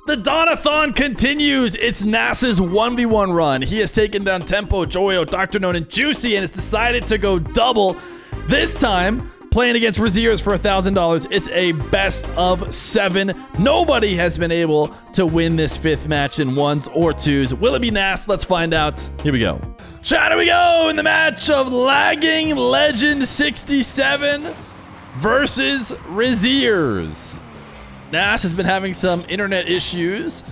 The Donathon continues. It's Nass's 1v1 run. He has taken down Tempo, Joyo, Dr. Known, and Juicy, and has decided to go double. This time, playing against Rezears for $1,000. It's a best of 7. Nobody has been able to win this 5th match in 1s or 2s. Will it be Nass? Let's find out. Here we go. Chat, here we go in the match of Lagging Legend 67 versus Rezears. Nass has been having some internet issues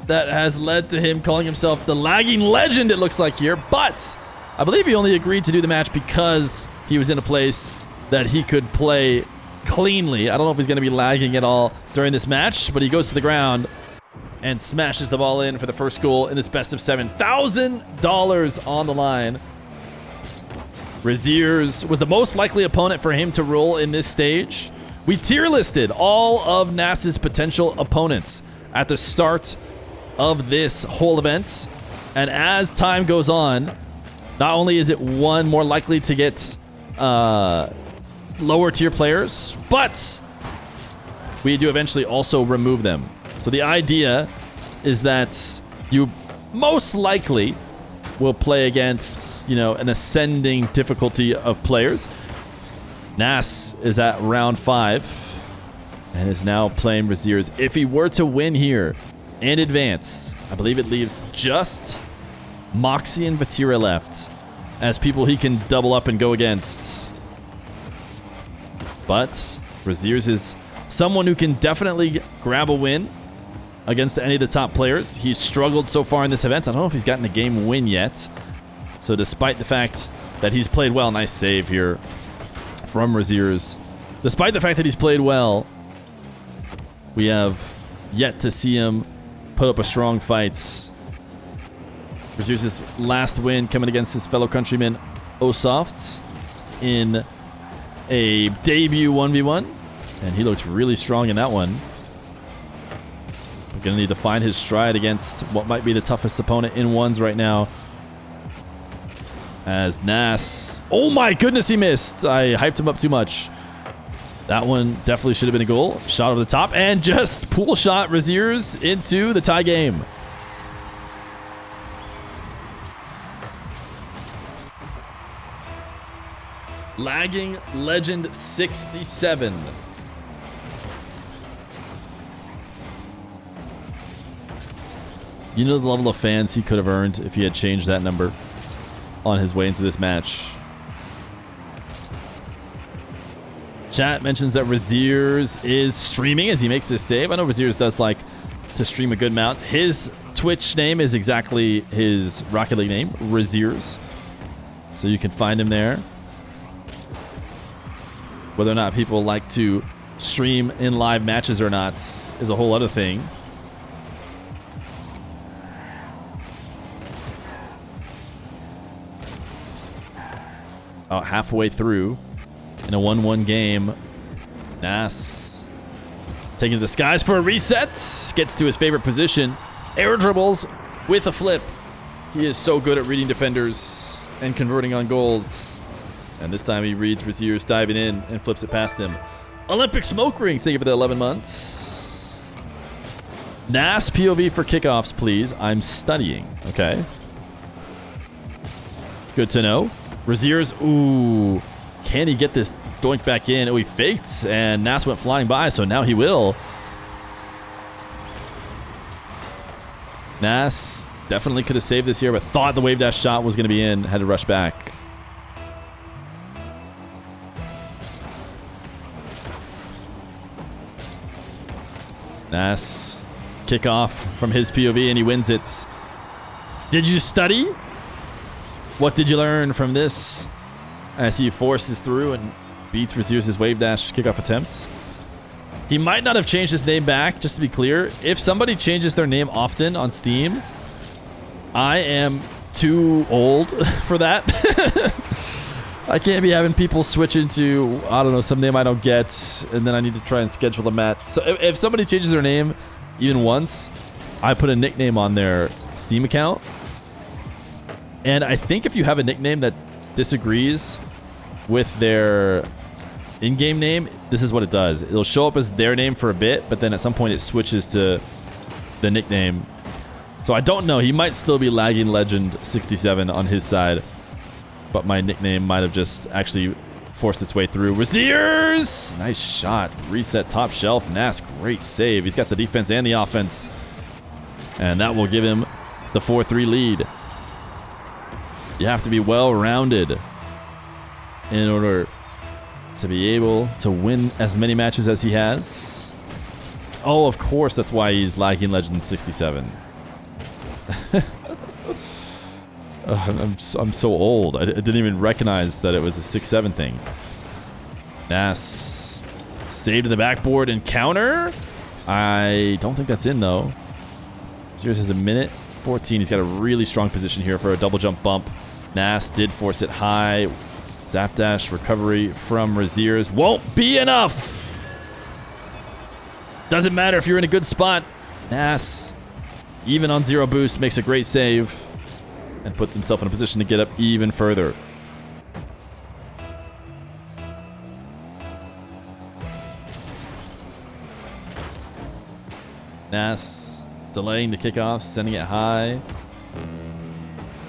that has led to him calling himself the Lagging Legend, it looks like here. But I believe he only agreed to do the match because he was in a place that he could play cleanly. I don't know if he's going to be lagging at all during this match, but he goes to the ground and smashes the ball in for the first goal in this best of 7. $1,000 on the line. Rezears was the most likely opponent for him to roll in this stage. We tier listed all of Nass's potential opponents at the start of this whole event. And as time goes on, not only is it one more likely to get lower tier players, but we do eventually also remove them. So the idea is that you most likely will play against, you know, an ascending difficulty of players. Nass is at round 5 and is now playing Rezears. If he were to win here and advance, I believe it leaves just Moxie and Vatira left as people he can double up and go against. But Rezears is someone who can definitely grab a win against any of the top players. He's struggled so far in this event. I don't know if he's gotten a game win yet. So despite the fact that he's played well, nice save here from Rezears. Despite the fact that he's played well, we have yet to see him put up a strong fight. Rezears' last win coming against his fellow countryman Osoft in a debut 1v1, and he looked really strong in that one. We're going to need to find his stride against what might be the toughest opponent in 1s right now. As Nass... Oh my goodness, he missed. I hyped him up too much. That one definitely should have been a goal. Shot over the top and just pool shot Rezears into the tie game. Lagging Legend 67. You know the level of fans he could have earned if he had changed that number on his way into this match. Chat mentions that Rezears is streaming as he makes this save. I know Rezears does like to stream a good amount. His Twitch name is exactly his Rocket League name, Rezears. So you can find him there. Whether or not people like to stream in live matches or not is a whole other thing. About halfway through in a 1-1 game, Nass taking to the skies for a reset. Gets to his favorite position. Air dribbles with a flip. He is so good at reading defenders and converting on goals. And this time he reads Rezears diving in and flips it past him. Olympic smoke rings, thank you for the 11 months. Nass POV for kickoffs, please. I'm studying. Okay. Good to know. Rezears, ooh. Can he get this doink back in? Oh, he faked, and Nass went flying by, so now he will. Nass definitely could have saved this here, but thought the wave dash shot was going to be in. Had to rush back. Nass kickoff from his POV, and he wins it. Did you study? What did you learn from this? As he forces through and beats Rezears' wave dash kickoff attempts. He might not have changed his name back, just to be clear. If somebody changes their name often on Steam, I am too old for that. I can't be having people switch into, I don't know, some name I don't get, and then I need to try and schedule a match. So if somebody changes their name even once, I put a nickname on their Steam account. And I think if you have a nickname that disagrees with their in-game name, this is what it does. It'll show up as their name for a bit, but then at some point it switches to the nickname. So I don't know. He might still be lagging Legend 67 on his side. But my nickname might have just actually forced its way through. Rezears! Nice shot. Reset top shelf. Nass, great save. He's got the defense and the offense. And that will give him the 4-3 lead. You have to be well-rounded in order to be able to win as many matches as he has. Oh, of course, that's why he's lagging Legend 67. I'm so old. I didn't even recognize that it was a 6-7 thing. Nass saved to the backboard and counter. I don't think that's in, though. Rezears has a minute 14. He's got a really strong position here for a double jump bump. Nass did force it high. Zap dash recovery from Rezears won't be enough. Doesn't matter if you're in a good spot. Nass, even on 0 boost, makes a great save and puts himself in a position to get up even further. Nass delaying the kickoff, sending it high.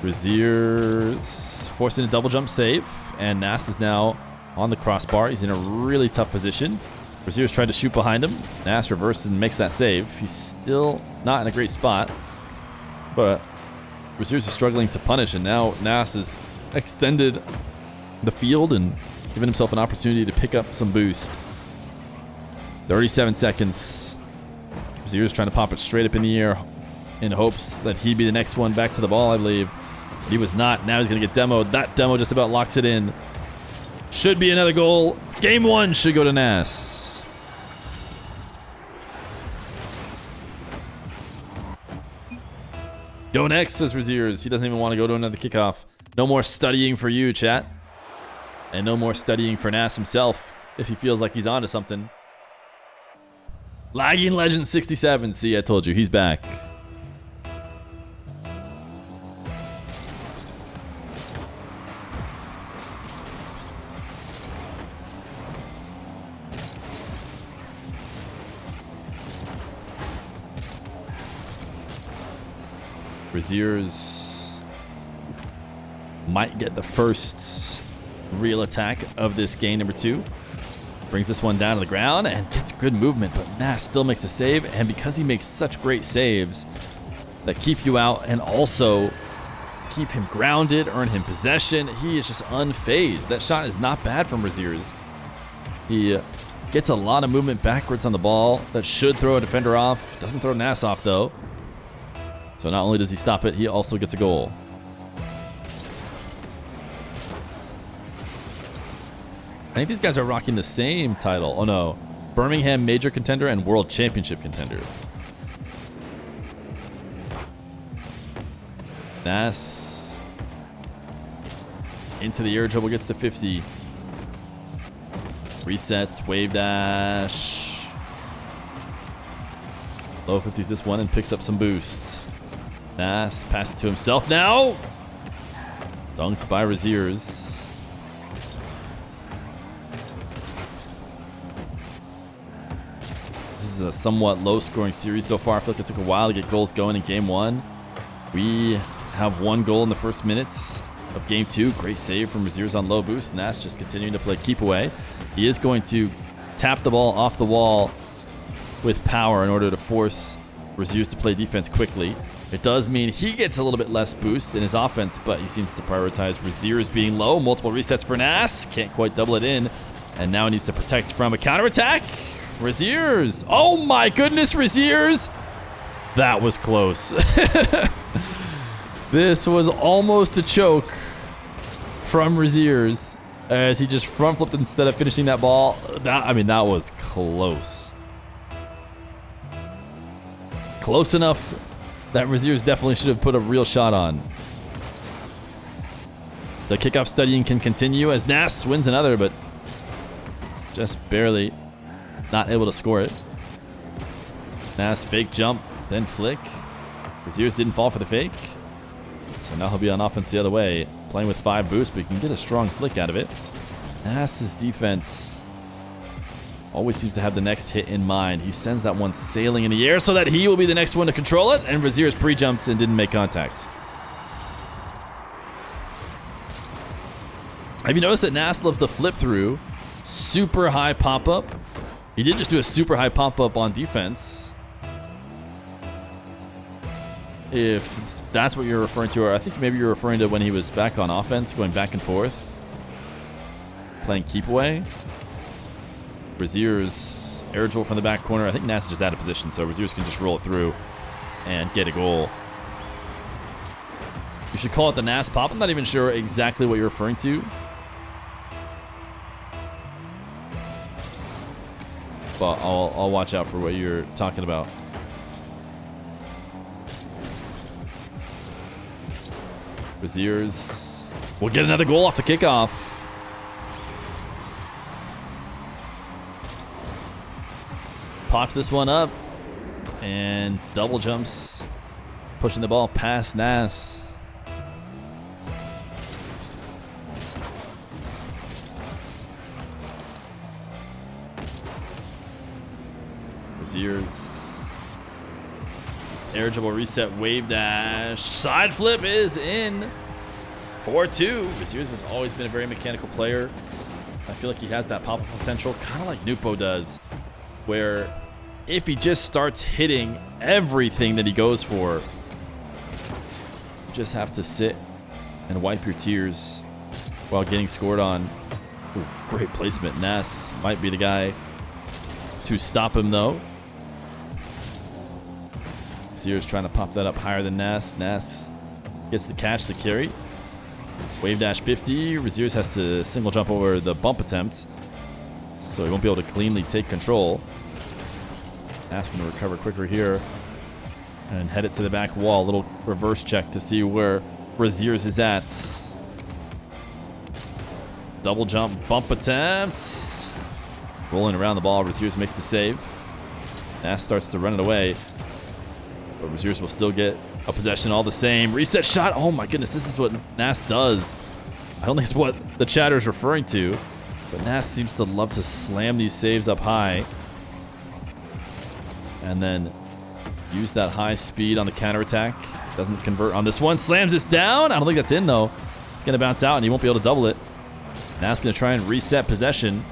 Rezears forcing a double jump save, and Nass is now on the crossbar. He's in a really tough position. Rezears tried to shoot behind him. Nass reverses and makes that save. He's still not in a great spot, but Rezears is struggling to punish, and now Nass has extended the field and given himself an opportunity to pick up some boost. 37 seconds. Rezears trying to pop it straight up in the air in hopes that he'd be the next one back to the ball, I believe. He was not. Now he's going to get demoed. That demo just about locks it in. Should be another goal. Game 1 should go to Nass. Go next, says Rezears. He doesn't even want to go to another kickoff. No more studying for you, chat. And no more studying for Nass himself if he feels like he's onto something. Lagging Legend 67. See, I told you. He's back. Rezears might get the first real attack of this game, number 2. Brings this one down to the ground and gets good movement, but Nass still makes a save. And because he makes such great saves that keep you out and also keep him grounded, earn him possession, he is just unfazed. That shot is not bad from Rezears. He gets a lot of movement backwards on the ball that should throw a defender off. Doesn't throw Nass off, though. So not only does he stop it, he also gets a goal. I think these guys are rocking the same title. Oh no. Birmingham Major Contender and World Championship Contender. Nass into the air dribble, gets to 50. Resets, wave dash. Low 50s this one and picks up some boosts. Nass passes to himself now. Dunked by Rezears. This is a somewhat low-scoring series so far. I feel like it took a while to get goals going in Game 1. We have 1 goal in the first minutes of Game 2. Great save from Rezears on low boost. Nass just continuing to play keep away. He is going to tap the ball off the wall with power in order to force Rezears to play defense quickly. It does mean he gets a little bit less boost in his offense, but he seems to prioritize Rezears being low. Multiple resets for Nass. Can't quite double it in. And now he needs to protect from a counterattack. Rezears. Oh my goodness, Rezears. That was close. This was almost a choke from Rezears as he just front flipped instead of finishing that ball. That was close. Close enough that Rezears definitely should have put a real shot on. The kickoff studying can continue as Nass wins another, but just barely not able to score it. Nass fake jump, then flick. Rezears didn't fall for the fake. So now he'll be on offense the other way. Playing with 5 boosts, but he can get a strong flick out of it. Nass's defense always seems to have the next hit in mind. He sends that one sailing in the air so that he will be the next one to control it, and Rezears pre-jumped and didn't make contact. Have you noticed that Nass loves the flip through? Super high pop-up. He did just do a super high pop-up on defense. If that's what you're referring to, or I think maybe you're referring to when he was back on offense, going back and forth, playing keep away. Rezears air dribble from the back corner. I think Nass is just out of position, so Rezears can just roll it through and get a goal. You should call it the Nass pop. I'm not even sure exactly what you're referring to. But I'll watch out for what you're talking about. Rezears will get another goal off the kickoff. Popped this one up and double jumps, pushing the ball past Nass. Rezears. Air dribble reset, wave dash. Side flip is in. 4-2. Rezears has always been a very mechanical player. I feel like he has that pop-up potential, kind of like Nupo does, where if he just starts hitting everything that he goes for, you just have to sit and wipe your tears while getting scored on. Ooh, great placement. Nass might be the guy to stop him, though. Rezears trying to pop that up higher than Nass. Nass gets the catch, the carry. Wave dash 50. Rezears has to single jump over the bump attempt, so he won't be able to cleanly take control. Nass going to recover quicker here and head it to the back wall. A little reverse check to see where Rezears is at. Double jump, bump attempts. Rolling around the ball. Rezears makes the save. Nass starts to run it away, but Rezears will still get a possession all the same. Reset shot. Oh my goodness, this is what Nass does. I don't think it's what the chatter is referring to, but Nass seems to love to slam these saves up high and then use that high speed on the counterattack. Doesn't convert on this one. Slams this down. I don't think that's in, though. It's going to bounce out, and he won't be able to double it. Nass going to try and reset possession.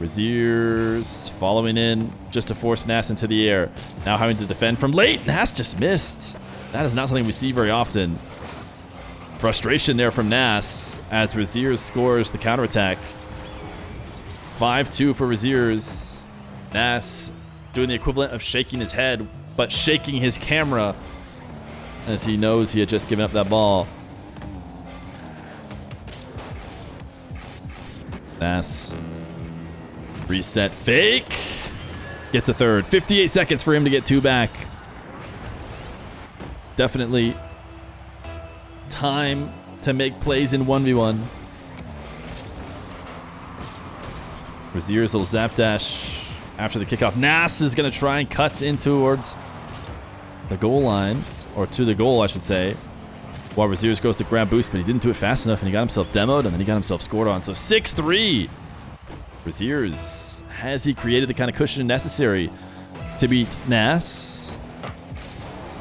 Rezears following in just to force Nass into the air. Now having to defend from late. Nass just missed. That is not something we see very often. Frustration there from Nass as Rezears scores the counterattack. 5-2 for Rezears. Nass doing the equivalent of shaking his head, but shaking his camera as he knows he had just given up that ball. Nass. Reset fake. Gets a third. 58 seconds for him to get two back. Definitely time to make plays in 1v1. Rezears little zap dash after the kickoff. Nass is going to try and cut in towards the goal line, or to the goal, I should say, while Rezears goes to grab boost, but he didn't do it fast enough, and he got himself demoed, and then he got himself scored on. So 6-3. Rezears, has he created the kind of cushion necessary to beat Nass?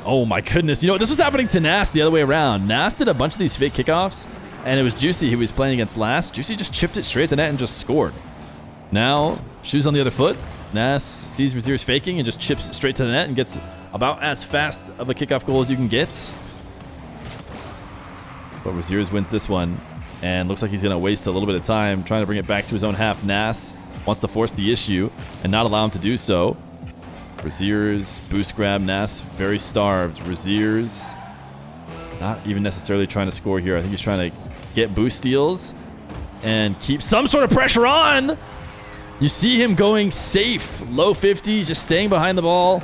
Oh my goodness. You know, this was happening to Nass the other way around. Nass did a bunch of these fake kickoffs, and it was Juicy who was playing against last. Juicy just chipped it straight at the net and just scored. Now, shoes on the other foot. Nass sees Rezears faking and just chips it straight to the net and gets about as fast of a kickoff goal as you can get. But Rezears wins this one, and looks like he's going to waste a little bit of time trying to bring it back to his own half. Nass wants to force the issue and not allow him to do so. Rezears boost grab. Nass very starved. Rezears not even necessarily trying to score here. I think he's trying to get boost steals and keep some sort of pressure on. You see him going safe. Low 50s, just staying behind the ball.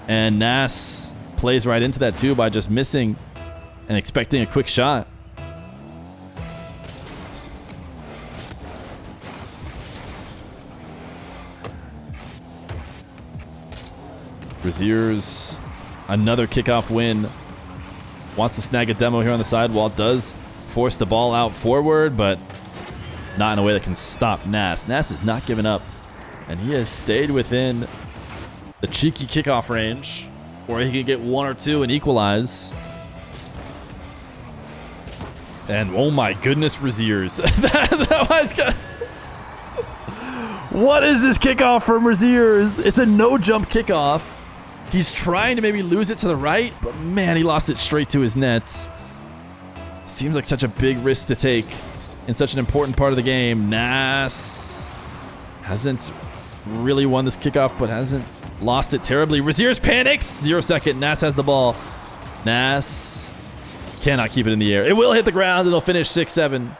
And Nass plays right into that too by just missing and expecting a quick shot. Rezears, another kickoff win. Wants to snag a demo here on the sidewall. Does force the ball out forward, but not in a way that can stop Nass. Nass is not giving up, and he has stayed within the cheeky kickoff range where he can get 1 or 2 and equalize. And oh my goodness, Rezears. What is this kickoff from Rezears? It's a no jump kickoff. He's trying to maybe lose it to the right, but man, he lost it straight to his nets. Seems like such a big risk to take in such an important part of the game. Nass hasn't really won this kickoff, but hasn't lost it terribly. Rezears panics. 0 second. Nass has the ball. Nass cannot keep it in the air. It will hit the ground. It'll finish 6-7.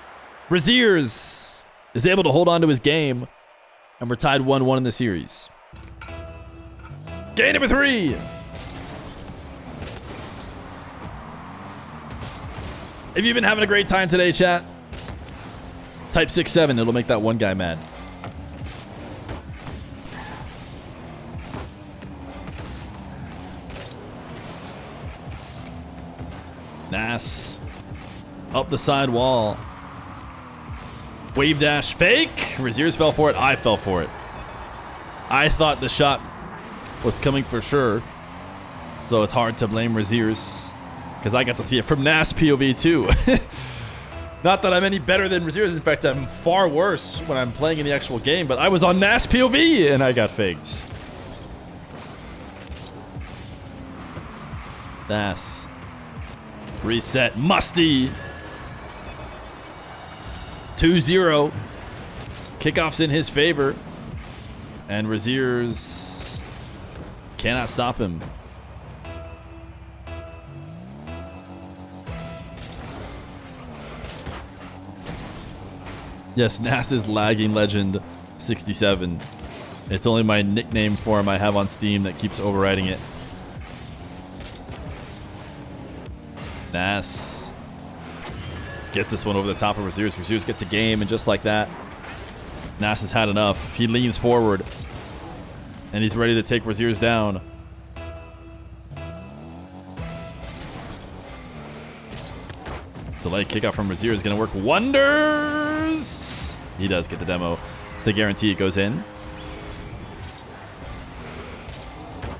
Rezears is able to hold on to his game, and we're tied 1-1 in the series. Game number 3. If you've been having a great time today, chat, type 6-7. It'll make that one guy mad. Nass up the side wall. Wave dash fake. Rezears fell for it. I fell for it. I thought the shot was coming for sure, so it's hard to blame Rezears because I got to see it from Nass POV too. Not that I'm any better than Rezears. In fact, I'm far worse when I'm playing in the actual game, but I was on Nass POV and I got faked. Nass. Reset. Musty. 2-0. Kickoff's in his favor. And Rezears cannot stop him. Yes, Nass is lagging legend 67. It's only my nickname for him I have on Steam that keeps overriding it. Nass gets this one over the top of Rezears. Rezears gets a game, and just like that, Nass has had enough. He leans forward, and he's ready to take Rezears down. Delay kickoff from Rezears is going to work wonders. He does get the demo to guarantee it goes in.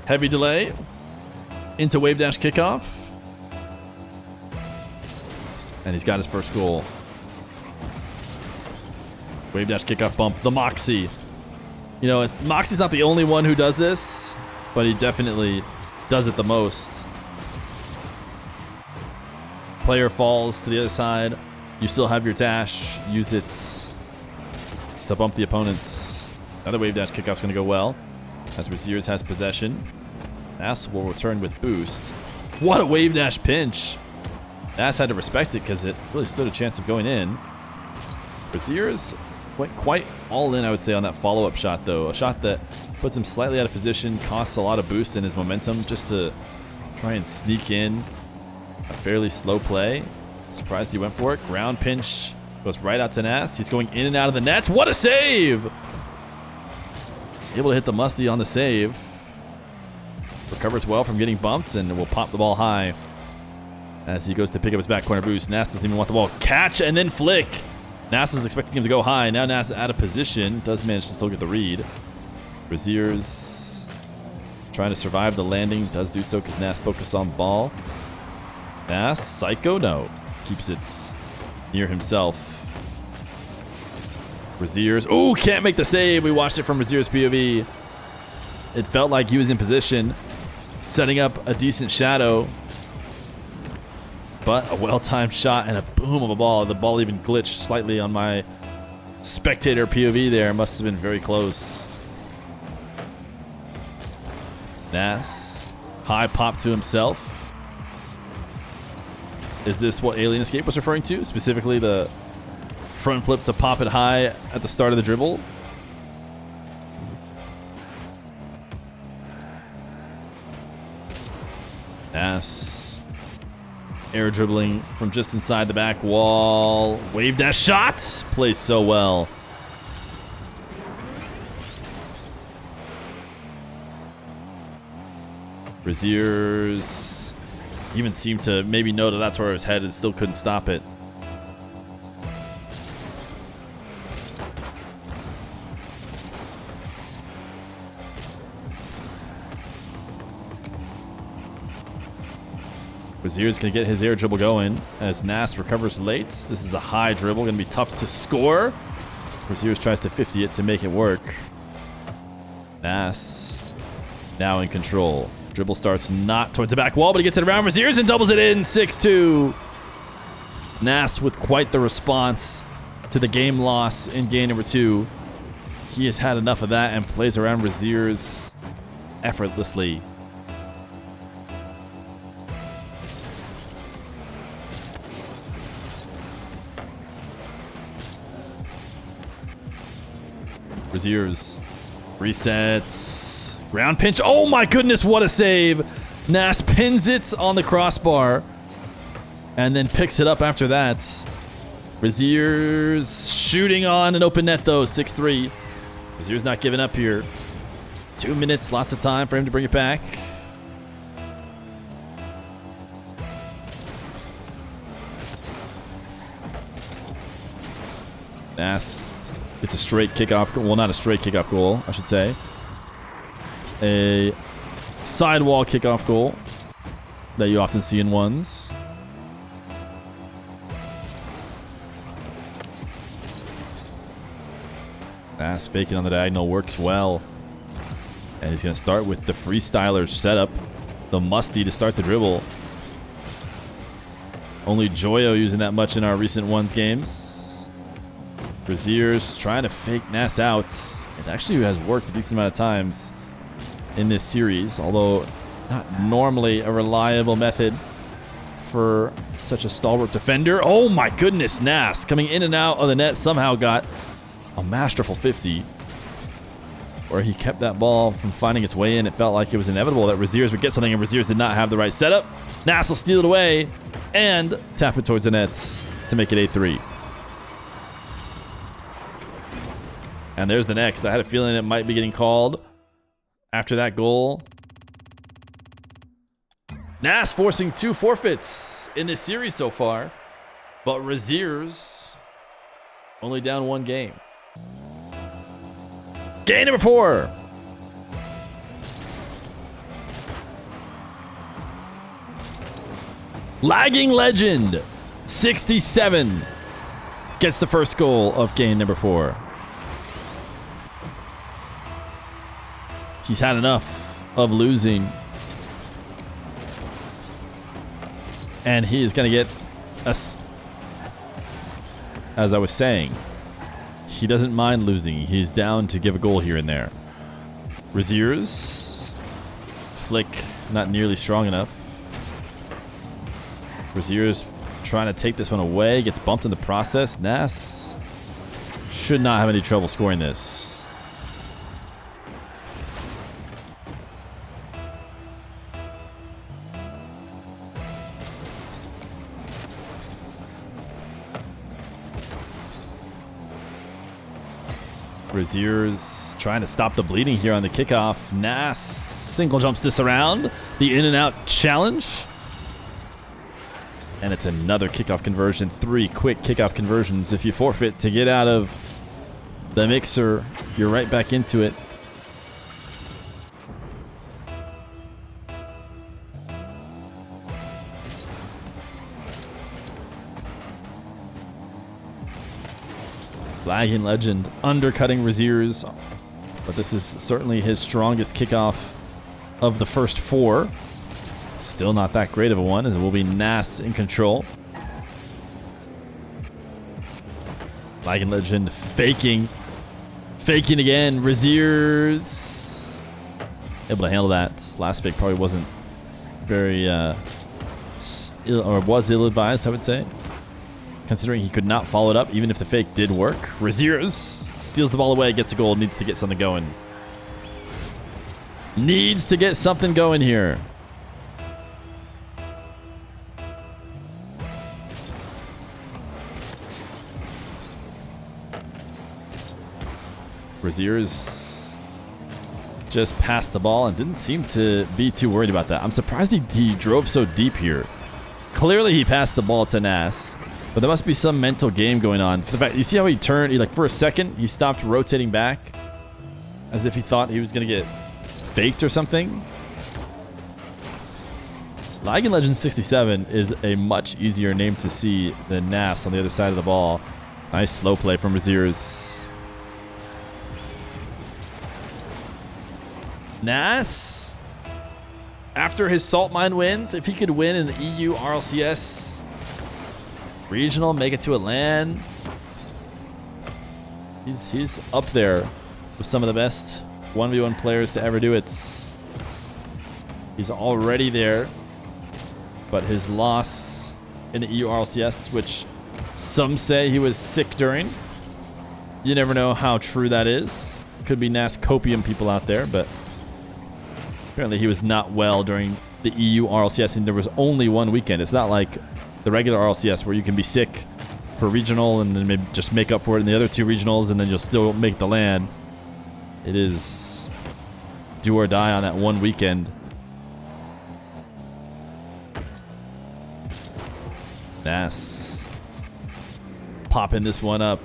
Heavy delay into wave dash kickoff. And he's got his first goal. Wave dash kickoff bump. The Moxie. You know, Moxie's not the only one who does this, but he definitely does it the most. Player falls to the other side. You still have your dash. Use it to bump the opponents. Another wave dash kickoff's going to go well, as Rezears has possession. Nass will return with boost. What a wave dash pinch. Nass had to respect it because it really stood a chance of going in. Rezears went quite all in, I would say, on that follow-up shot, though. A shot that puts him slightly out of position, costs a lot of boost in his momentum just to try and sneak in a fairly slow play. Surprised he went for it. Ground pinch goes right out to Nass. He's going in and out of the nets. What a save! Able to hit the Musty on the save. Recovers well from getting bumped and will pop the ball high as he goes to pick up his back corner boost. Nass doesn't even want the ball. Catch and then flick. Nass was expecting him to go high. Now Nass out of position. Does manage to still get the read. Rezears trying to survive the landing. Does do so because Nass focuses on the ball. Nass, psycho, no. Keeps it near himself. Rezears. Oh, can't make the save. We watched it from Rezears' POV. It felt like he was in position, setting up a decent shadow. But a well-timed shot and a boom of a ball. The ball even glitched slightly on my spectator POV there. Must have been very close. Nass, high pop to himself. Is this what Alien Escape was referring to? Specifically the front flip to pop it high at the start of the dribble? Nass. Air dribbling from just inside the back wall. Wave dash shots. Plays so well. Rezears even seemed to maybe know that that's where he was headed. Still couldn't stop it. Rezears going to get his air dribble going as Nass recovers late. This is a high dribble, going to be tough to score. Rezears tries to 50 it to make it work. Nass now in control. Dribble starts not towards the back wall, but he gets it around Rezears and doubles it in. 6-2. Nass with quite the response to the game loss in game number 2. He has had enough of that and plays around Rezears effortlessly. Rezears resets. Ground pinch. Oh my goodness, what a save. Nass pins it on the crossbar and then picks it up after that. Rezears shooting on an open net though. 6-3. Rezears not giving up here. 2 minutes, lots of time for him to bring it back. Nass gets a straight kickoff goal. Well, not a straight kickoff goal, I should say. A sidewall kickoff goal that you often see in ones. Nass faking on the diagonal works well. And he's going to start with the freestyler setup. The musty to start the dribble. Only Joyo using that much in our recent ones games. Rezears trying to fake Nass out. It actually has worked a decent amount of times in this series, although not normally a reliable method for such a stalwart defender. Oh my goodness, Nass coming in and out of the net somehow got a masterful 50, where he kept that ball from finding its way in. It felt like it was inevitable that Rezears would get something, and Rezears did not have the right setup. Nass will steal it away and tap it towards the nets to make it 8-3. And there's the next. I had a feeling it might be getting called after that goal. Nass forcing 2 forfeits in this series so far, but Rezears only down 1 game. Game number 4. Lagging Legend, 67, gets the first goal of game number 4. He's had enough of losing. And he is going to get us, as I was saying, he doesn't mind losing. He's down to give a goal here and there. Rezears. Flick not nearly strong enough. Rezears trying to take this one away. Gets bumped in the process. Nass should not have any trouble scoring this. Rezears trying to stop the bleeding here on the kickoff. Nass single jumps this around. The in and out challenge. And it's another kickoff conversion. 3 quick kickoff conversions. If you forfeit to get out of the mixer, you're right back into it. Lagging Legend undercutting Rezears, but this is certainly his strongest kickoff of the first 4. Still not that great of a one, as it will be Nass in control. Lagging Legend faking again. Rezears able to handle that. Last fake probably wasn't very was ill-advised, I would say, considering he could not follow it up even if the fake did work. Rezears steals the ball away, gets a goal, needs to get something going. Needs to get something going here. Rezears just passed the ball and didn't seem to be too worried about that. I'm surprised he drove so deep here. Clearly he passed the ball to Nass. But there must be some mental game going on. For the fact, you see how he turned? He, like, for a second, he stopped rotating back as if he thought he was going to get faked or something. Lagging Legend 67 is a much easier name to see than Nass on the other side of the ball. Nice slow play from Rezears. Nass, after his Salt Mine wins, if he could win in the EU RLCS regional, make it to a LAN, he's up there with some of the best 1v1 players to ever do it. He's already there, but his loss in the EU RLCS, which some say he was sick during, you never know how true that is. Could be Nass copium people out there, but apparently he was not well during the EU RLCS, and there was only one weekend. It's not like the regular RLCS where you can be sick for regional and then maybe just make up for it in the other two regionals and then you'll still make the LAN. It is do or die on that one weekend. Nass popping this one up.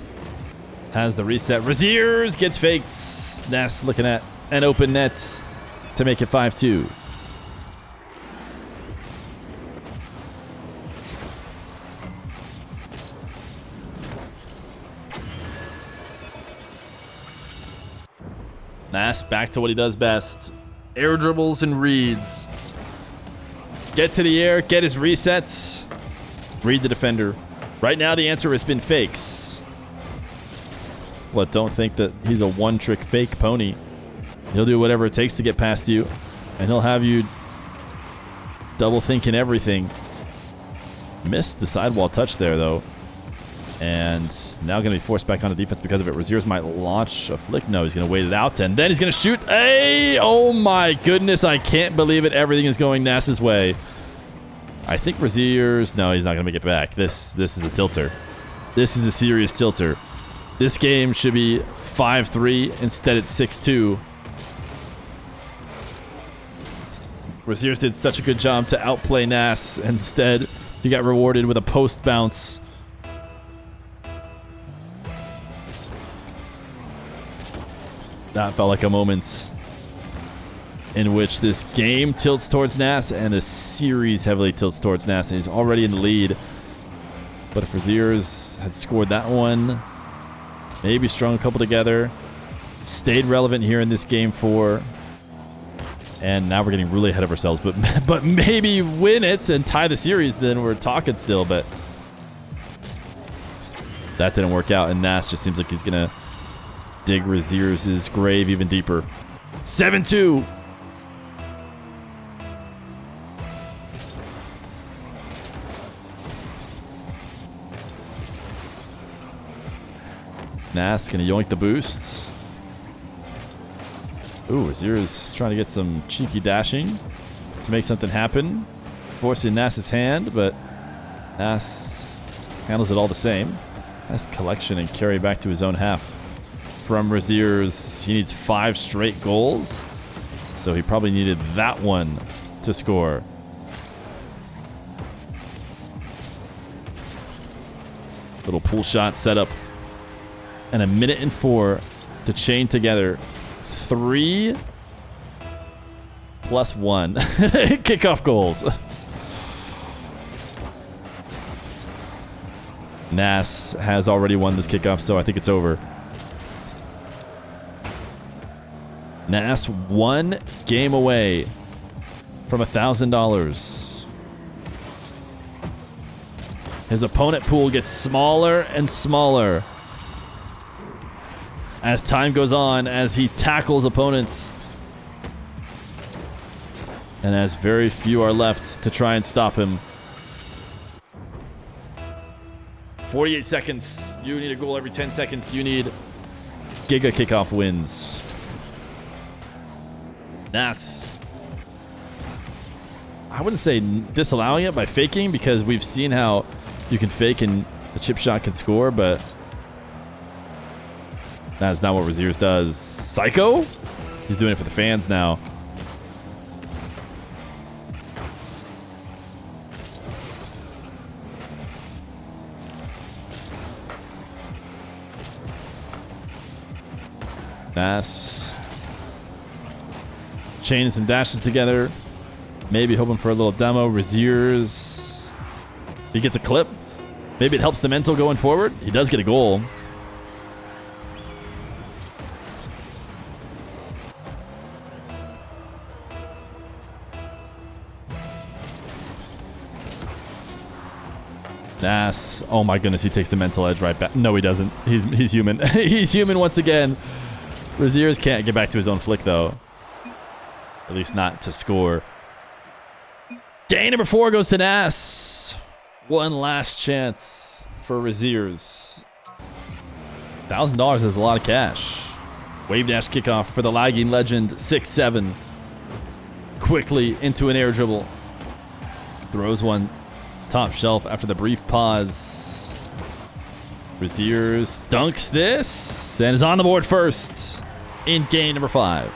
Has the reset. Rezears gets faked. Nass looking at an open net to make it 5-2. Nass back to what he does best. Air dribbles and reads. Get to the air, get his resets. Read the defender. Right now the answer has been fakes. But don't think that he's a one-trick fake pony. He'll do whatever it takes to get past you, and he'll have you double thinking everything. Missed the sidewall touch there though. And now going to be forced back onto defense because of it. Rezears might launch a flick. No, he's going to wait it out, and then he's going to shoot. Hey, oh my goodness, I can't believe it. Everything is going Nass's way. I think Rezears, no, he's not going to make it back. This is a tilter. This is a serious tilter. This game should be 5-3. Instead, it's 6-2. Rezears did such a good job to outplay Nass. Instead, he got rewarded with a post bounce. That felt like a moment in which this game tilts towards Nass and the series heavily tilts towards Nass. And he's already in the lead. But if Rezears had scored that one, maybe strung a couple together, stayed relevant here in this game 4. And now we're getting really ahead of ourselves. But maybe win it and tie the series, then we're talking still. But that didn't work out. And Nass just seems like he's going to dig Rezears' grave even deeper. 7-2. Nass gonna yoink the boost. Ooh, Rezears trying to get some cheeky dashing to make something happen. Forcing Nass's hand, but Nass handles it all the same. Nice collection and carry back to his own half. From Rezears, he needs 5 straight goals, so he probably needed that one to score. Little pull shot setup, and 1:04 to chain together 3 + 1 kickoff goals. Nass has already won this kickoff, so I think it's over. Nass 1 game away from $1,000. His opponent pool gets smaller and smaller as time goes on, as he tackles opponents, and as very few are left to try and stop him. 48 seconds. You need a goal every 10 seconds. You need Giga kickoff wins. Nass, I wouldn't say disallowing it by faking, because we've seen how you can fake and the chip shot can score, but that's not what Rezears does. Psycho? He's doing it for the fans now. Nass chaining some dashes together. Maybe hoping for a little demo. Rezears. He gets a clip. Maybe it helps the mental going forward. He does get a goal. Nass. Oh my goodness, he takes the mental edge right back. No, he doesn't. He's human. He's human once again. Rezears can't get back to his own flick, though. At least not to score. Game number 4 goes to Nass. One last chance for Rezears. $1,000 is a lot of cash. Wave dash kickoff for the lagging legend. 6-7. Quickly into an air dribble. Throws one top shelf after the brief pause. Rezears dunks this and is on the board first in game number 5.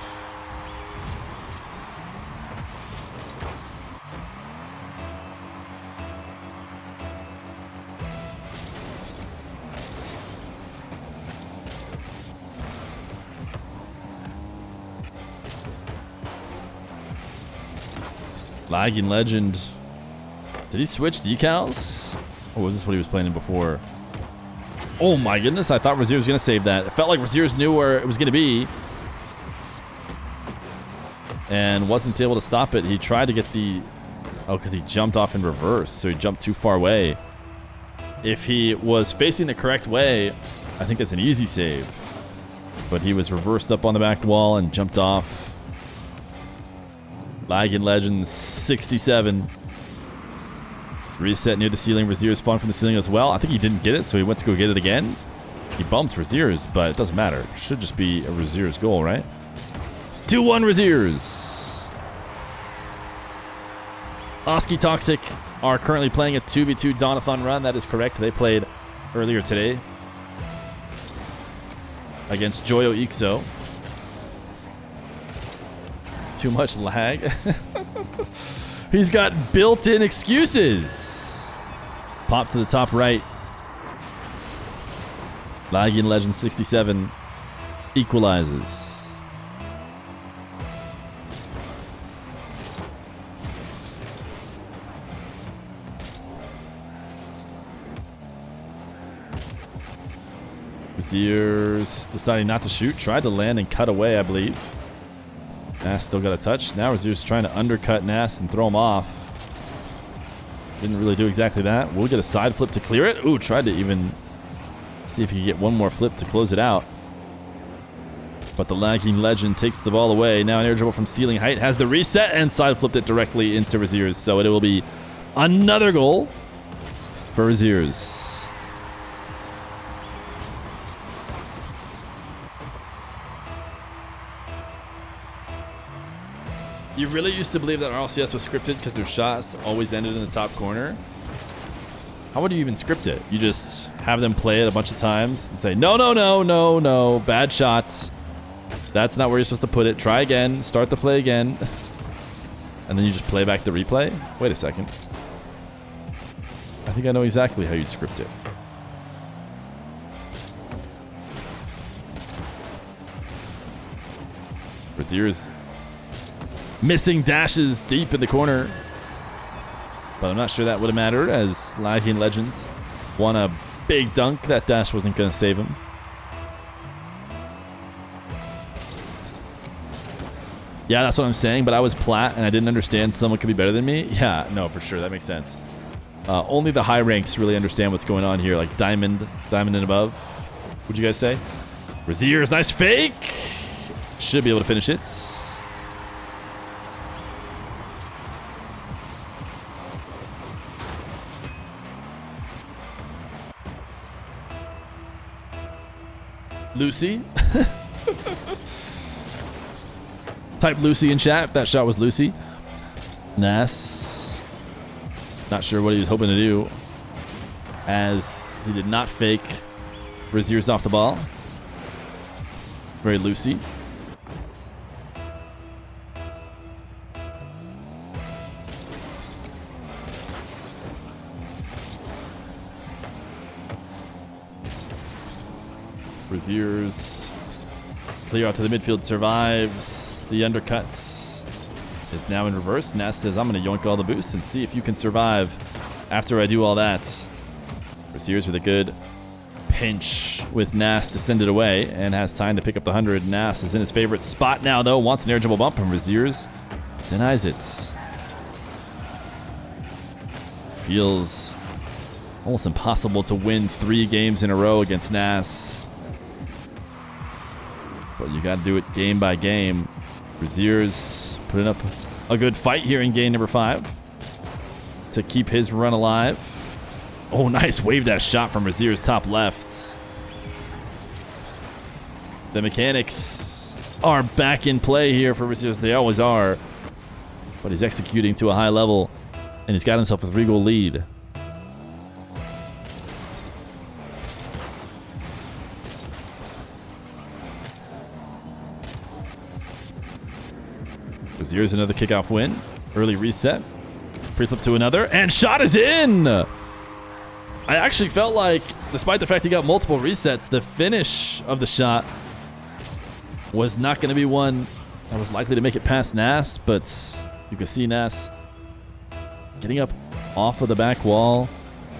Lagging legend. Did he switch decals? Or was this what he was playing in before? Oh my goodness, I thought Rezears was going to save that. It felt like Rezears knew where it was going to be. And wasn't able to stop it. He tried to get the... Oh, because he jumped off in reverse. So he jumped too far away. If he was facing the correct way, I think that's an easy save. But he was reversed up on the back wall and jumped off. Lagging legend 67. Reset near the ceiling. Rezears spun from the ceiling as well. I think he didn't get it, so he went to go get it again. He bumps Rezears, but it doesn't matter. It should just be a Rezears goal, right? 2-1 Rezears. Oski Toxic are currently playing a 2v2 Donathon run. That is correct. They played earlier today against Joyo Ixo. Too much lag. He's got built-in excuses. Pop to the top right. Lagging legend 67 equalizes. Rezears deciding not to shoot. Tried to land and cut away, I believe. Nass still got a touch. Now Rezears trying to undercut Nass and throw him off. Didn't really do exactly that. We'll get a side flip to clear it. Ooh, tried to even see if he could get one more flip to close it out. But the lagging legend takes the ball away. Now an air dribble from ceiling height has the reset and side flipped it directly into Rezears. So it will be another goal for Rezears. You really used to believe that RLCS was scripted because their shots always ended in the top corner. How would you even script it? You just have them play it a bunch of times and say, no, no, no, no, no, bad shot. That's not where you're supposed to put it. Try again, start the play again. And then you just play back the replay? Wait a second. I think I know exactly how you'd script it. Rezears missing dashes deep in the corner. But I'm not sure that would have mattered as lagging legend won a big dunk. That dash wasn't going to save him. Yeah, that's what I'm saying, but I was plat and I didn't understand someone could be better than me. Yeah, no, for sure. That makes sense. Only the high ranks really understand what's going on here, like diamond and above. Would you guys say? Rezears, nice fake. Should be able to finish it. Lucy. Type Lucy in chat if that shot was Lucy. Nass. Not sure what he was hoping to do, as he did not fake Rezears off the ball. Very Lucy. Rezears clear out to the midfield, survives the undercuts. is now in reverse. Nass says, I'm going to yoink all the boosts and see if you can survive after I do all that. Rezears with a good pinch with Nass to send it away and has time to pick up the 100. Nass is in his favorite spot now, though. Wants an air dribble bump, and Rezears denies it. Feels almost impossible to win 3 games in a row against Nass. But you got to do it game by game. Rezears putting up a good fight here in game number 5 to keep his run alive. Oh, nice wave dash shot from Rezears top left. The mechanics are back in play here for Rezears. They always are. But he's executing to a high level, and he's got himself a 3-goal lead. Rezears another kickoff win. Early reset. Pre-flip to another, and shot is in! I actually felt like, despite the fact he got multiple resets, the finish of the shot was not going to be one that was likely to make it past Nass, but you can see Nass getting up off of the back wall,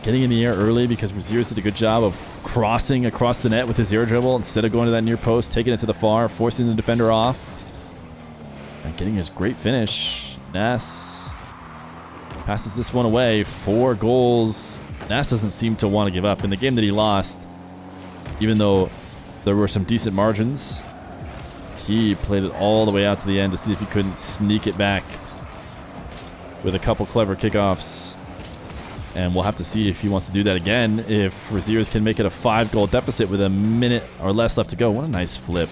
getting in the air early because Rezears did a good job of crossing across the net with his air dribble instead of going to that near post, taking it to the far, forcing the defender off, and getting his great finish. Nass passes this one away. 4 goals. Nass doesn't seem to want to give up. In the game that he lost, even though there were some decent margins, he played it all the way out to the end to see if he couldn't sneak it back with a couple clever kickoffs. And we'll have to see if he wants to do that again, if Rezears can make it a 5-goal deficit with a minute or less left to go. What a nice flip.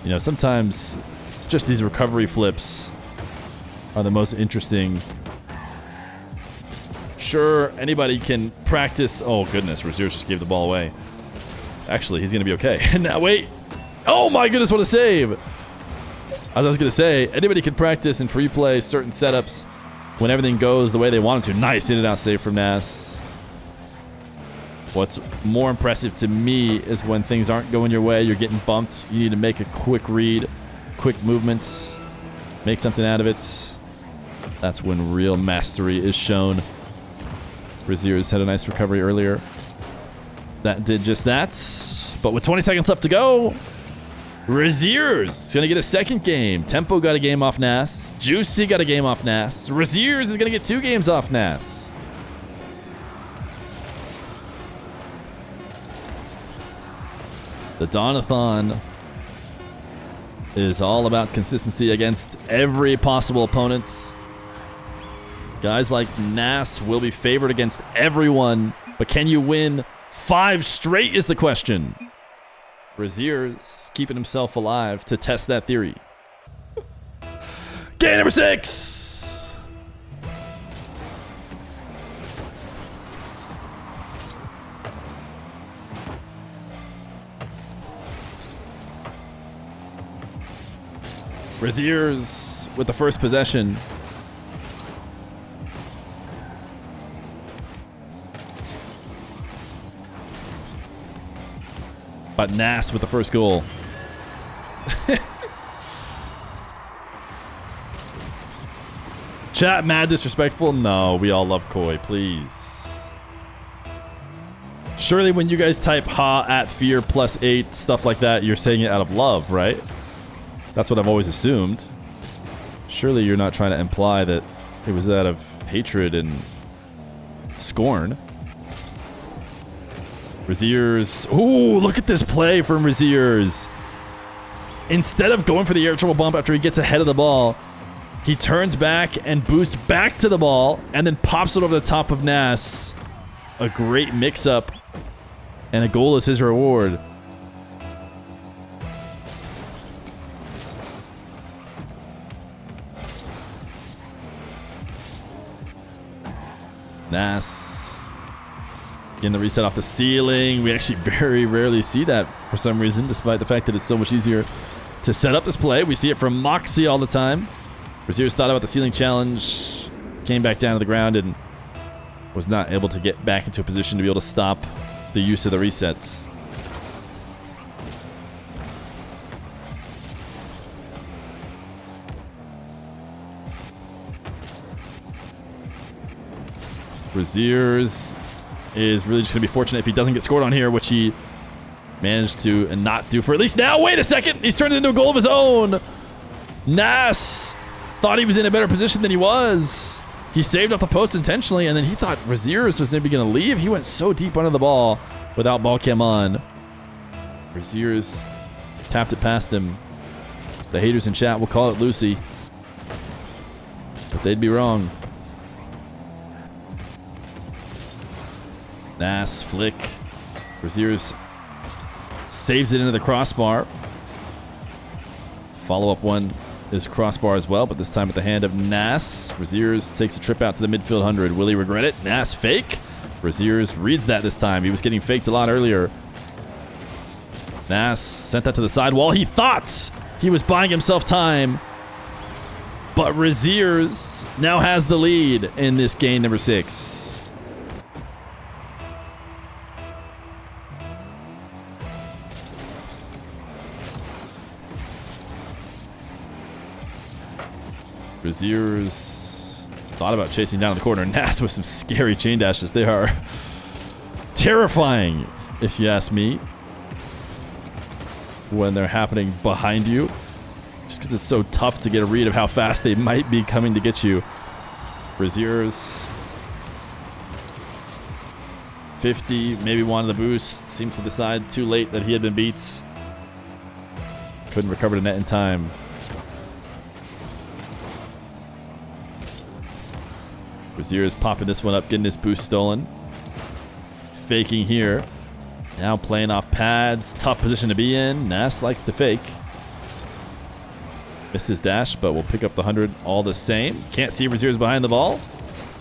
You know, sometimes just these recovery flips are the most interesting. Sure, anybody can practice. Oh, goodness. Rezears just gave the ball away. Actually, he's going to be okay. Now, wait. Oh, my goodness. What a save. As I was going to say, anybody can practice and free play certain setups when everything goes the way they want it to. Nice in-and-out save from Nass. What's more impressive to me is when things aren't going your way, you're getting bumped. You need to make a quick read, quick movements, make something out of it. That's when real mastery is shown. Rezears had a nice recovery earlier. That did just that. But with 20 seconds left to go, Rezears going to get a second game. Tempo got a game off Nass. Juicy got a game off Nass. Rezears is going to get 2 games off Nass. The Donathon is all about consistency against every possible opponent. Guys like Nass will be favored against everyone, but can you win 5 straight is the question. Rezears keeping himself alive to test that theory. Game number 6! Rezears with the first possession. But Nass with the first goal. Chat, mad disrespectful? No, we all love Koi, please. Surely when you guys type ha at Feer +8, stuff like that, you're saying it out of love, right? That's what I've always assumed. Surely you're not trying to imply that it was out of hatred and scorn. Rezears. Ooh, look at this play from Rezears. Instead of going for the air triple bump after he gets ahead of the ball, he turns back and boosts back to the ball and then pops it over the top of Nass. A great mix-up, and a goal is his reward. Nass getting the reset off the ceiling. We actually very rarely see that for some reason, despite the fact that it's so much easier to set up this play. We see it from Moxie all the time. Rezears thought about the ceiling challenge, came back down to the ground, and was not able to get back into a position to be able to stop the use of the resets. Rezears is really just going to be fortunate if he doesn't get scored on here, which he managed to not do for at least now. Wait a second. He's turned it into a goal of his own. Nass thought he was in a better position than he was. He saved up the post intentionally, and then he thought Rezears was maybe going to leave. He went so deep under the ball without ball cam on. Rezears tapped it past him. The haters in chat will call it Lucy, but they'd be wrong. Nass flick. Rezears saves it into the crossbar. Follow-up one is crossbar as well, but this time at the hand of Nass. Rezears takes a trip out to the midfield 100. Will he regret it? Nass fake. Rezears reads that this time. He was getting faked a lot earlier. Nass sent that to the sidewall. He thought he was buying himself time, but Rezears now has the lead in this game number 6. Rezears thought about chasing down the corner. Nass with some scary chain dashes. They are terrifying, if you ask me, when they're happening behind you. Just because it's so tough to get a read of how fast they might be coming to get you. Rezears 50, maybe wanted the boost. Seemed to decide too late that he had been beat. Couldn't recover the net in time. Rezears popping this one up, getting his boost stolen. Faking here. Now playing off pads. Tough position to be in. Nass likes to fake. Missed his dash, but will pick up the 100 all the same. Can't see Rezears behind the ball.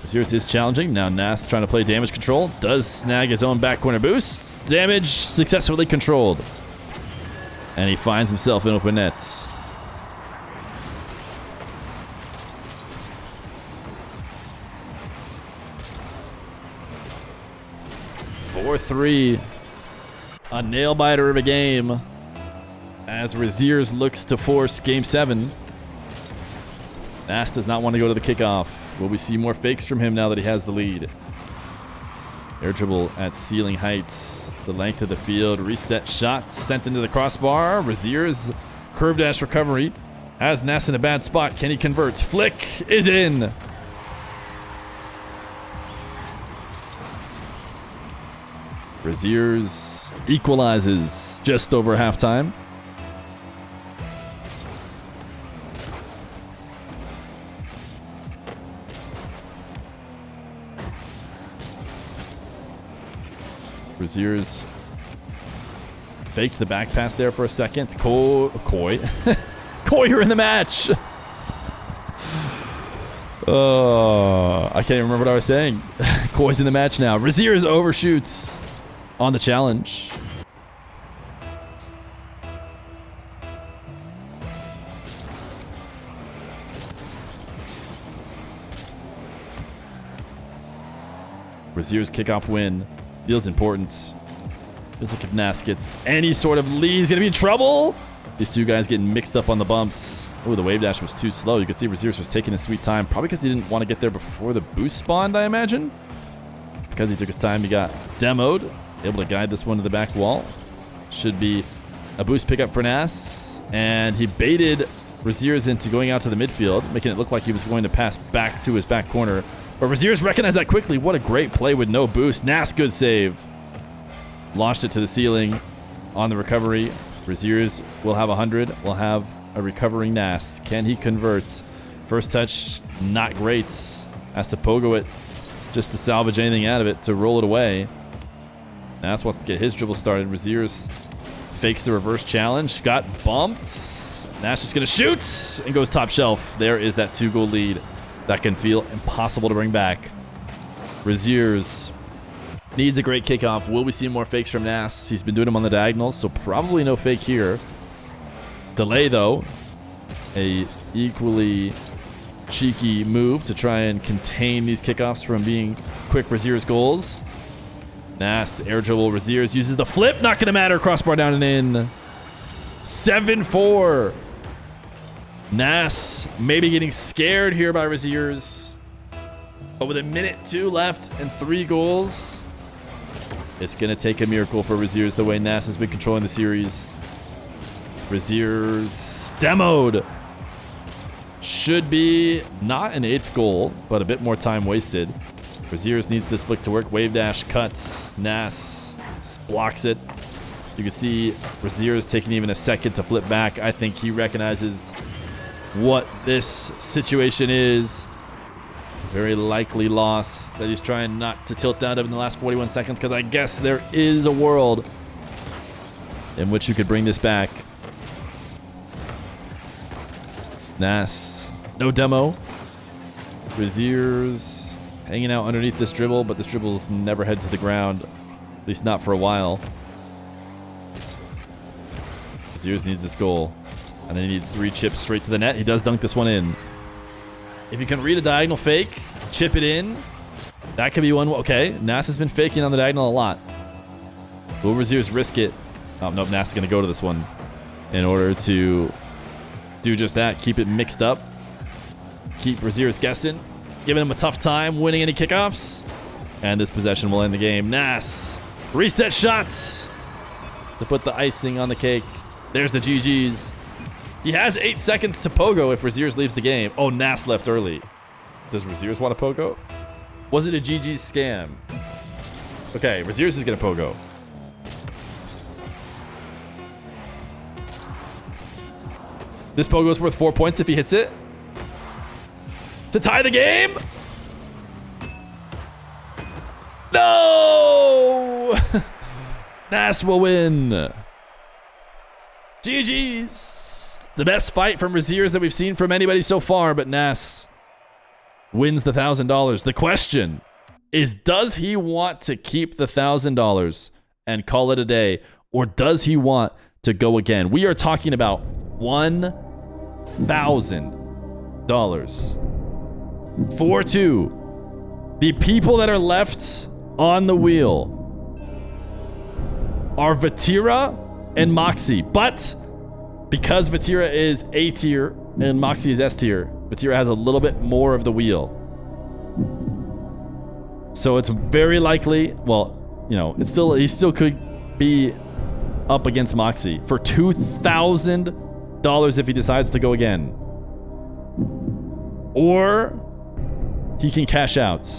Rezears is challenging. Now Nass trying to play damage control. Does snag his own back corner boost. Damage successfully controlled. And he finds himself in open net. 4-3. A nail-biter of a game as Rezears looks to force Game 7. Nass does not want to go to the kickoff. Will we see more fakes from him now that he has the lead? Air dribble at ceiling heights. The length of the field. Reset shot sent into the crossbar. Rezears curve dash recovery. Has Nass in a bad spot. Can he convert? Flick is in. Rezears equalizes just over halftime. Rezears fakes the back pass there for a second. Coy. Coy, you're in the match. I can't even remember what I was saying. Coy's in the match now. Rezears overshoots on the challenge. Rezears kickoff win. Feels important. Feels like if Nass gets any sort of lead, he's going to be in trouble. These two guys getting mixed up on the bumps. Oh, the wave dash was too slow. You could see Rezears was taking his sweet time. Probably because he didn't want to get there before the boost spawned, I imagine. Because he took his time, he got demoed. Able to guide this one to the back wall. Should be a boost pickup for Nass. And he baited Rezears into going out to the midfield, making it look like he was going to pass back to his back corner. But Rezears recognized that quickly. What a great play with no boost. Nass, good save. Launched it to the ceiling on the recovery. Rezears will have 100. Will have a recovering Nass. Can he convert? First touch, not great. Has to pogo it just to salvage anything out of it, to roll it away. Nass wants to get his dribble started. Rezears fakes the reverse challenge. Got bumped. Nass just going to shoot and goes top shelf. There is that 2-goal lead. That can feel impossible to bring back. Rezears needs a great kickoff. Will we see more fakes from Nass? He's been doing them on the diagonals, so probably no fake here. Delay, though. A equally cheeky move to try and contain these kickoffs from being quick Rezears goals. Nass, air dribble. Rezears uses the flip. Not going to matter. Crossbar down and in. 7-4. Nass maybe getting scared here by Rezears. But with a minute 2 left and 3 goals, it's going to take a miracle for Rezears the way Nass has been controlling the series. Rezears demoed. Should be not an 8th goal, but a bit more time wasted. Rezears needs this flick to work. Wave dash cuts. Nass blocks it. You can see Rezears taking even a second to flip back. I think he recognizes what this situation is. Very likely loss that he's trying not to tilt out of in the last 41 seconds, because I guess there is a world in which you could bring this back. Nass, no demo. Rezears hanging out underneath this dribble, but this dribble's never head to the ground, at least not for a while. Rezears needs this goal, and then he needs 3 chips straight to the net. He does dunk this one in. If you can read a diagonal fake, chip it in, that could be one. Okay, Nass has been faking on the diagonal a lot. Will Rezears risk it? Oh, no, Nass is going to go to this one in order to do just that. Keep it mixed up. Keep Rezears guessing. Giving him a tough time winning any kickoffs. And this possession will end the game. Nass, reset shots to put the icing on the cake. There's the GG's. He has 8 seconds to pogo if Rezears leaves the game. Oh, Nass left early. Does Rezears want to pogo? Was it a GG's scam? Okay, Rezears is going to pogo. This pogo is worth 4 points if he hits it. To tie the game? No! Nass will win. GG's. The best fight from Rezears that we've seen from anybody so far, but Nass wins the $1,000. The question is, does he want to keep the $1,000 and call it a day, or does he want to go again? We are talking about $1,000. 4-2. The people that are left on the wheel are Vatira and Moxie, but because Vatira is A tier and Moxie is S tier, Vatira has a little bit more of the wheel. So it's very likely, well, you know, it's still, he still could be up against Moxie for $2,000 if he decides to go again. Or he can cash out.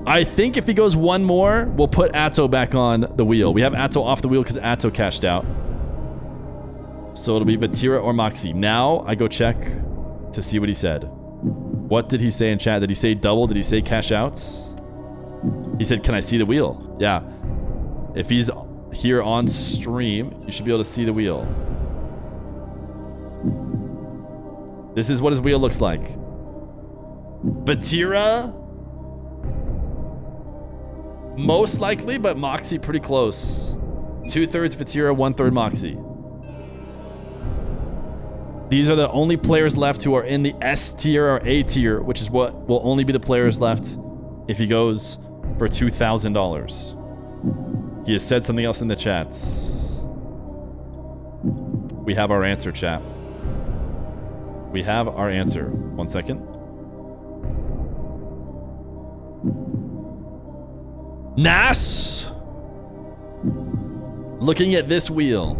I think if he goes one more, we'll put Atto back on the wheel. We have Atto off the wheel because Atto cashed out. So it'll be Vatira or Moxie. Now I go check to see what he said. What did he say in chat? Did he say double? Did he say cash outs? He said, can I see the wheel? Yeah. If he's here on stream, you should be able to see the wheel. This is what his wheel looks like. Vatira, most likely, but Moxie pretty close. 2/3 Vatira, 1/3 Moxie. These are the only players left who are in the S tier or A tier, which is what will only be the players left if he goes for $2,000. He has said something else in the chats. We have our answer, chat. We have our answer. 1 second. Nass, looking at this wheel,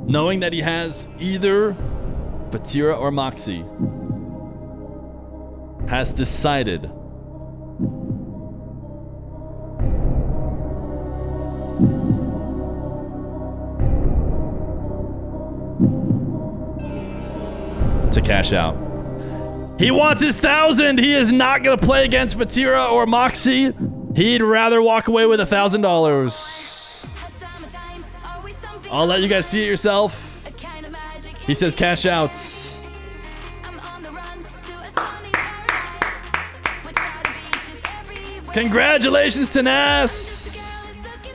knowing that he has either Vatira or Moxie, has decided to cash out. He wants his 1,000. He is not going to play against Vatira or Moxie. He'd rather walk away with $1,000. I'll let you guys see it yourself. He says cash outs. Congratulations to Nass.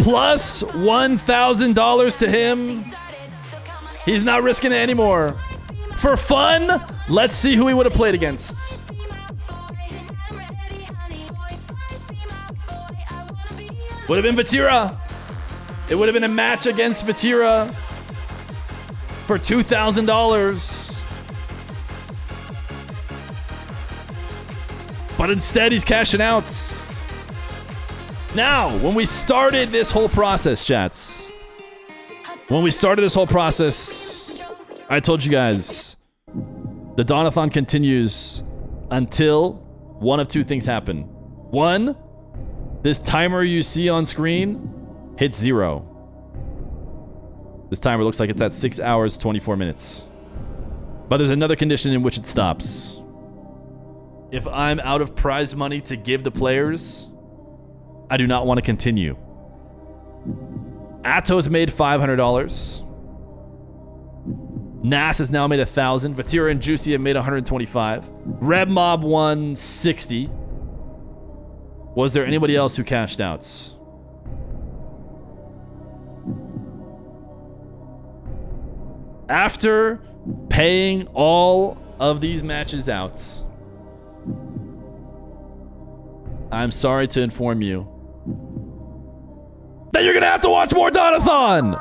Plus $1,000 to him. He's not risking it anymore. For fun, let's see who he would have played against. Would have been Vatira. It would have been a match against Vatira for $2,000. But instead, he's cashing out. Now, when we started this whole process, chats, I told you guys, the Donathon continues until one of two things happen. One, this timer you see on screen hits 0. This timer looks like it's at 6 hours, 24 minutes. But there's another condition in which it stops. If I'm out of prize money to give the players, I do not want to continue. Atto's made $500. Nass has now made 1,000. Vatira and Juicy have made 125. Reb Mob won 60. Was there anybody else who cashed out? After paying all of these matches out, I'm sorry to inform you that you're gonna have to watch more Donathon.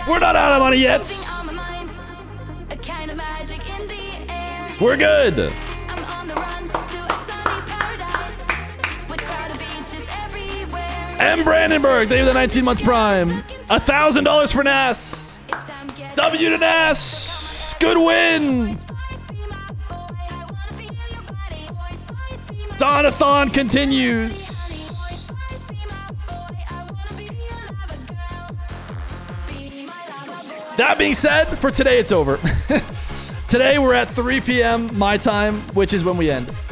We're not out of money yet. We're good. M. Brandenburg, thank you for the 19 months prime. $1,000 for Nass. W to Nass. Good win. Donathon continues. That being said, for today it's over. Today we're at 3 p.m. my time, which is when we end.